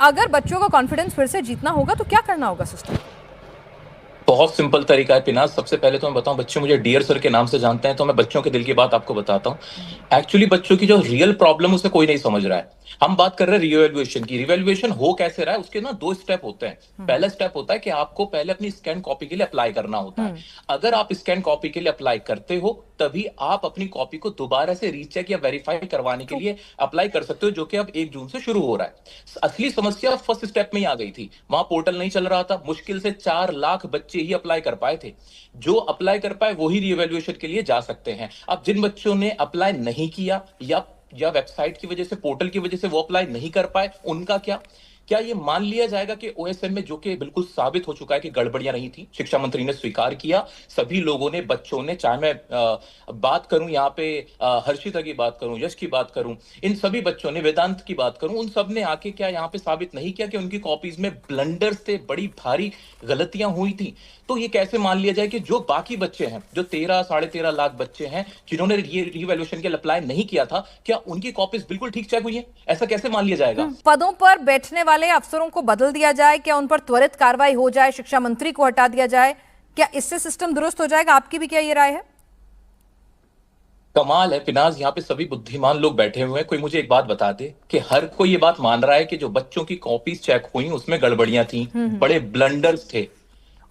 अगर बच्चों का कॉन्फिडेंस फिर से जीतना होगा तो क्या करना होगा सिस्टम? बहुत सिंपल तरीका है पिनाज। सबसे पहले तो मैं बताऊं, बच्चे मुझे डियर सर के नाम से जानते हैं, तो मैं बच्चों के दिल की बात आपको बताता हूं। एक्चुअली बच्चों की जो रियल प्रॉब्लम उसे कोई नहीं समझ रहा है। हम बात कर रहे हैं रिवैल्यूएशन की। रिवैल्यूएशन हो कैसे रहा है, उसके ना दो स्टेप होते हैं। पहला स्टेप होता है कि आपको पहले अपनी स्कैन कॉपी के लिए अप्लाई करना होता है। अगर आप स्कैन कॉपी के लिए अप्लाई करते हो, तभी आप अपनी कॉपी को दोबारा से रीचेक या वेरीफाई करवाने के लिए अप्लाई कर सकते हो, जो कि अब 1 जून से शुरू हो रहा है। असली समस्या फर्स्ट स्टेप में ही आ गई थी। वहां पोर्टल नहीं चल रहा था, मुश्किल से 4 लाख बच्चे ही अप्लाई कर पाए थे। जो अप्लाई कर पाए वही रीवैल्यूएशन के लिए जा सकते हैं। अब जिन बच्चों ने अप्लाई नहीं किया या वेबसाइट की वजह से, पोर्टल की वजह से वो अप्लाई नहीं कर पाए, उनका क्या? क्या ये मान लिया जाएगा कि ओएसएम में, जो कि बिल्कुल साबित हो चुका है कि गड़बड़ियां नहीं थी, शिक्षा मंत्री ने स्वीकार किया, सभी लोगों ने, बच्चों ने, चाहे मैं बात करूं यहाँ पे हर्षिता की बात करूं, यश की बात करूं, इन सभी बच्चों ने, वेदांत की बात करूं, उन सब ने आके क्या यहाँ पे साबित नहीं किया कि उनकी कॉपीज में ब्लंडर्स थे, बड़ी भारी गलतियां हुई थी? तो ये कैसे मान लिया जाए कि जो बाकी बच्चे हैं, जो 13 साढ़े 13 लाख बच्चे हैं जिन्होंने रिवैल्यूएशन के लिए अप्लाई नहीं किया था, क्या उनकी कॉपीज बिल्कुल ठीक चेक हुई है? ऐसा कैसे मान लिया जाएगा? पदों पर बैठने वाले अफसरों को बदल दिया जाए, क्या उन पर त्वरित कार्रवाई हो जाए, शिक्षा मंत्री को हटा दिया जाए, क्या इससे सिस्टम दुरुस्त हो जाएगा? आपकी भी क्या ये राय है? कमाल है पिनाज, यहाँ पे सभी बुद्धिमान लोग बैठे हुए हैं। कोई मुझे एक बात बता दे कि हर कोई ये बात मान रहा है कि जो बच्चों की कॉपीज चेक हुई उसमें गड़बड़ियां थी, बड़े ब्लंडर्स थे।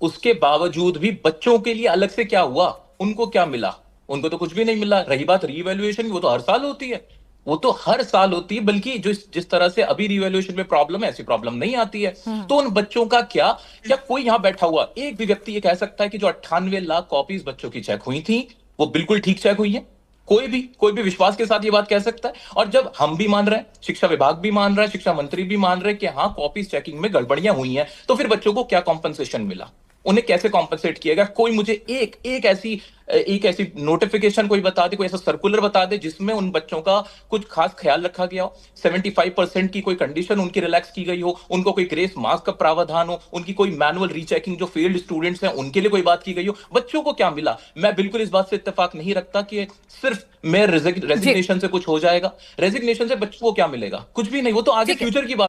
उसके बावजूद भी बच्चों के लिए अलग से क्या हुआ? उनको क्या मिला? उनको तो कुछ भी नहीं मिला। रही बात रिवैल्यूएशन की, वो तो हर साल होती है। वो तो हर साल होती है, बल्कि जो जिस तरह से अभी रिवैल्यूएशन में प्रॉब्लम है, ऐसी प्रॉब्लम नहीं आती है। तो उन बच्चों का क्या? क्या कोई यहां बैठा हुआ एक भी व्यक्ति ये कह सकता है कि जो 98 लाख कॉपीज बच्चों की चेक हुई थी वो बिल्कुल ठीक चेक हुई है? कोई भी विश्वास के साथ ये बात कह सकता है? और जब हम भी मान रहे हैं, शिक्षा विभाग भी मान रहा है, शिक्षा मंत्री भी मान रहे हैं कि हाँ, कॉपीज चेकिंग में गड़बड़ियां हुई हैं, तो फिर बच्चों को क्या कॉम्पनसेशन मिला? उन्हें कैसे कॉम्पनसेट किया गया? कोई मुझे एक ऐसी नोटिफिकेशन कोई बता दे, कोई ऐसा सर्कुलर बता दे जिसमें उन बच्चों का कुछ खास ख्याल रखा गया हो। 75% की कोई कंडीशन उनकी रिलैक्स की गई हो, उनको कोई ग्रेस मार्क्स का प्रावधान हो, उनकी कोई मैनुअल रीचेकिंग, जो फेल्ड स्टूडेंट्स हैं उनके लिए कोई बात की गई हो। बच्चों को क्या मिला? मैं बिल्कुल इस बात से इत्तेफाक नहीं रखता कि सिर्फ मेरे जी, रेजिग्नेशन से कुछ हो जाएगा। रेजिग्नेशन से बच्चों को क्या मिलेगा? कुछ भी नहीं। वो तो आगे ठीक है। फ्यूचर की बात